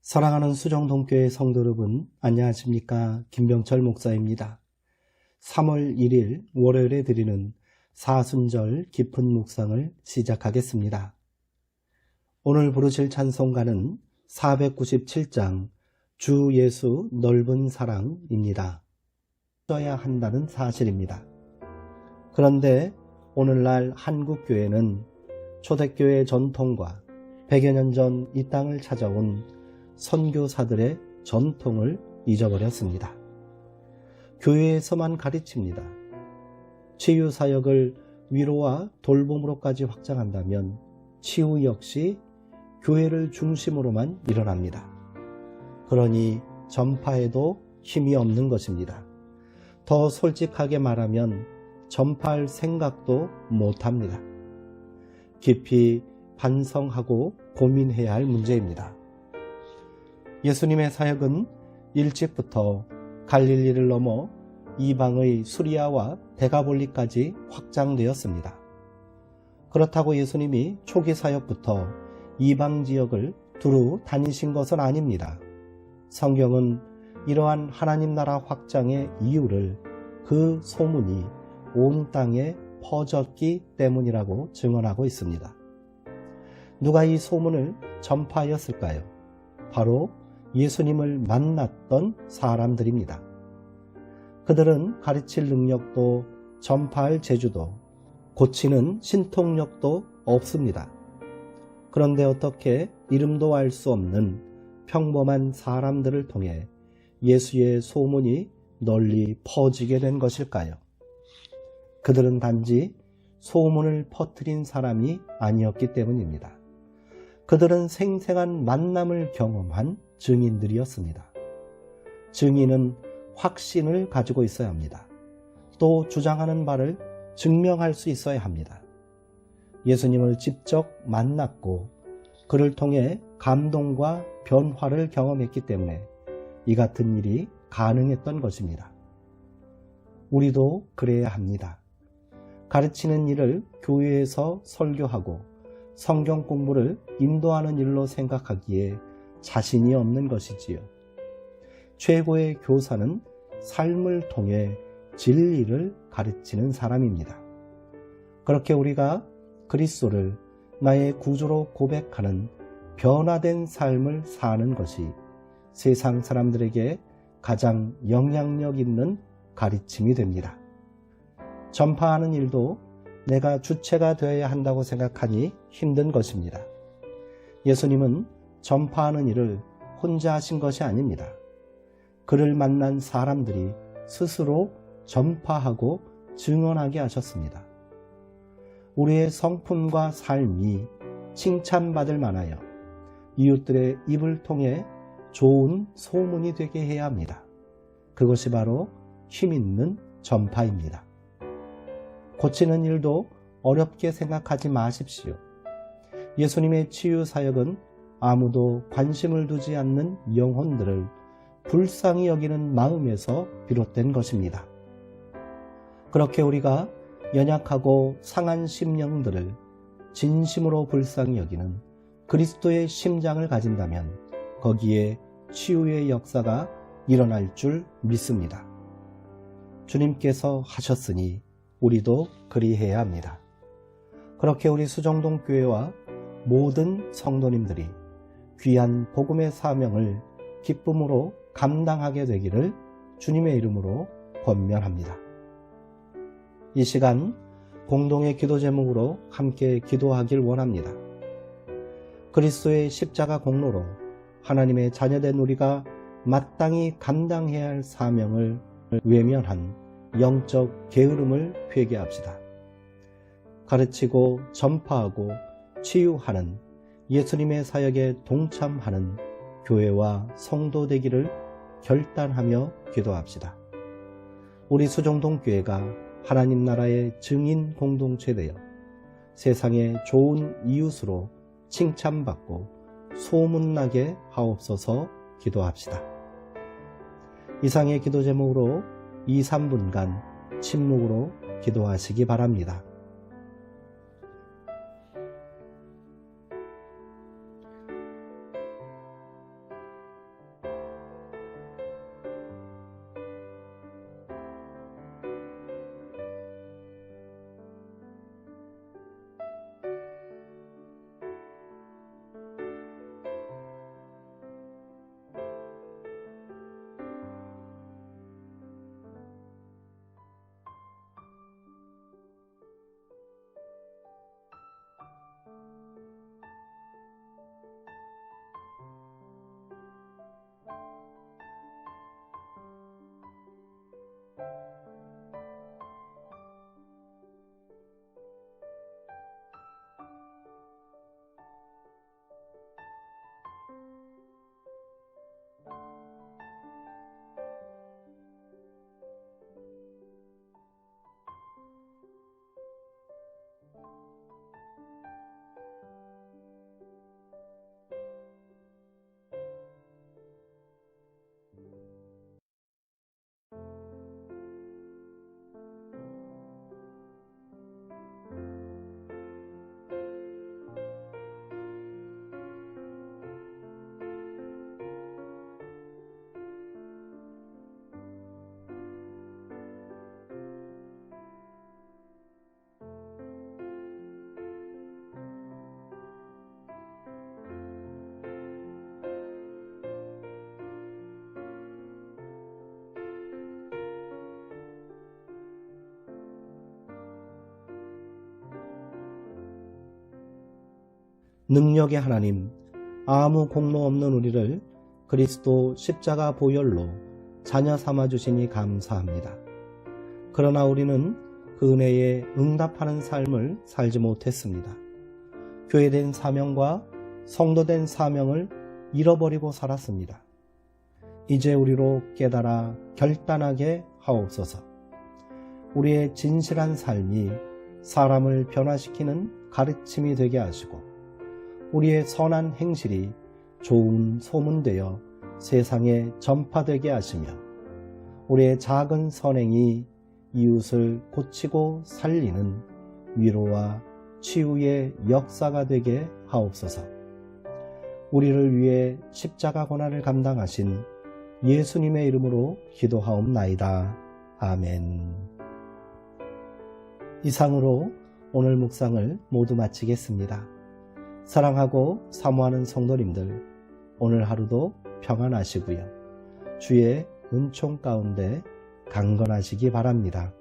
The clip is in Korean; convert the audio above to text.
사랑하는 수정동교회 성도 여러분, 안녕하십니까? 김병철 목사입니다. 3월 1일 월요일에 드리는 사순절 깊은 묵상을 시작하겠습니다. 오늘 부르실 찬송가는 497장 주 예수 넓은 사랑입니다. 써야 한다는 사실입니다. 그런데 오늘날 한국교회는 초대교회 전통과 100여 년 전 이 땅을 찾아온 선교사들의 전통을 잊어버렸습니다. 교회에서만 가르칩니다. 치유사역을 위로와 돌봄으로까지 확장한다면 치유 역시 교회를 중심으로만 일어납니다. 그러니 전파에도 힘이 없는 것입니다. 더 솔직하게 말하면 전파할 생각도 못합니다. 깊이 반성하고 고민해야 할 문제입니다. 예수님의 사역은 일찍부터 갈릴리를 넘어 이방의 수리아와 데가볼리까지 확장되었습니다. 그렇다고 예수님이 초기 사역부터 이방 지역을 두루 다니신 것은 아닙니다. 성경은 이러한 하나님 나라 확장의 이유를 그 소문이 온 땅에 퍼졌기 때문이라고 증언하고 있습니다. 누가 이 소문을 전파하였을까요? 바로 예수님을 만났던 사람들입니다. 그들은 가르칠 능력도 전파할 재주도 고치는 신통력도 없습니다. 그런데 어떻게 이름도 알 수 없는 평범한 사람들을 통해 예수의 소문이 널리 퍼지게 된 것일까요? 그들은 단지 소문을 퍼뜨린 사람이 아니었기 때문입니다. 그들은 생생한 만남을 경험한 증인들이었습니다. 증인은 확신을 가지고 있어야 합니다. 또 주장하는 바를 증명할 수 있어야 합니다. 예수님을 직접 만났고 그를 통해 감동과 변화를 경험했기 때문에 이 같은 일이 가능했던 것입니다. 우리도 그래야 합니다. 가르치는 일을 교회에서 설교하고 성경 공부를 인도하는 일로 생각하기에 자신이 없는 것이지요. 최고의 교사는 삶을 통해 진리를 가르치는 사람입니다. 그렇게 우리가 그리스도를 나의 구주로 고백하는 변화된 삶을 사는 것이 세상 사람들에게 가장 영향력 있는 가르침이 됩니다. 전파하는 일도 내가 주체가 되어야 한다고 생각하니 힘든 것입니다. 예수님은 전파하는 일을 혼자 하신 것이 아닙니다. 그를 만난 사람들이 스스로 전파하고 증언하게 하셨습니다. 우리의 성품과 삶이 칭찬받을 만하여 이웃들의 입을 통해 좋은 소문이 되게 해야 합니다. 그것이 바로 힘있는 전파입니다. 고치는 일도 어렵게 생각하지 마십시오. 예수님의 치유 사역은 아무도 관심을 두지 않는 영혼들을 불쌍히 여기는 마음에서 비롯된 것입니다. 그렇게 우리가 연약하고 상한 심령들을 진심으로 불쌍히 여기는 그리스도의 심장을 가진다면 거기에 치유의 역사가 일어날 줄 믿습니다. 주님께서 하셨으니 우리도 그리해야 합니다. 그렇게 우리 수정동 교회와 모든 성도님들이 귀한 복음의 사명을 기쁨으로 감당하게 되기를 주님의 이름으로 권면합니다. 이 시간 공동의 기도 제목으로 함께 기도하길 원합니다. 그리스도의 십자가 공로로 하나님의 자녀된 우리가 마땅히 감당해야 할 사명을 외면한 영적 게으름을 회개합시다. 가르치고 전파하고 치유하는 예수님의 사역에 동참하는 교회와 성도 되기를 결단하며 기도합시다. 우리 수정동 교회가 하나님 나라의 증인 공동체 되어 세상의 좋은 이웃으로 칭찬받고 소문나게 하옵소서. 기도합시다. 이상의 기도 제목으로 2, 3분간 침묵으로 기도하시기 바랍니다. 능력의 하나님, 아무 공로 없는 우리를 그리스도 십자가 보혈로 자녀 삼아주시니 감사합니다. 그러나 우리는 그 은혜에 응답하는 삶을 살지 못했습니다. 교회된 사명과 성도된 사명을 잃어버리고 살았습니다. 이제 우리로 깨달아 결단하게 하옵소서. 우리의 진실한 삶이 사람을 변화시키는 가르침이 되게 하시고 우리의 선한 행실이 좋은 소문되어 세상에 전파되게 하시며 우리의 작은 선행이 이웃을 고치고 살리는 위로와 치유의 역사가 되게 하옵소서. 우리를 위해 십자가 고난을 감당하신 예수님의 이름으로 기도하옵나이다. 아멘. 이상으로 오늘 묵상을 모두 마치겠습니다. 사랑하고 사모하는 성도님들, 오늘 하루도 평안하시고요. 주의 은총 가운데 강건하시기 바랍니다.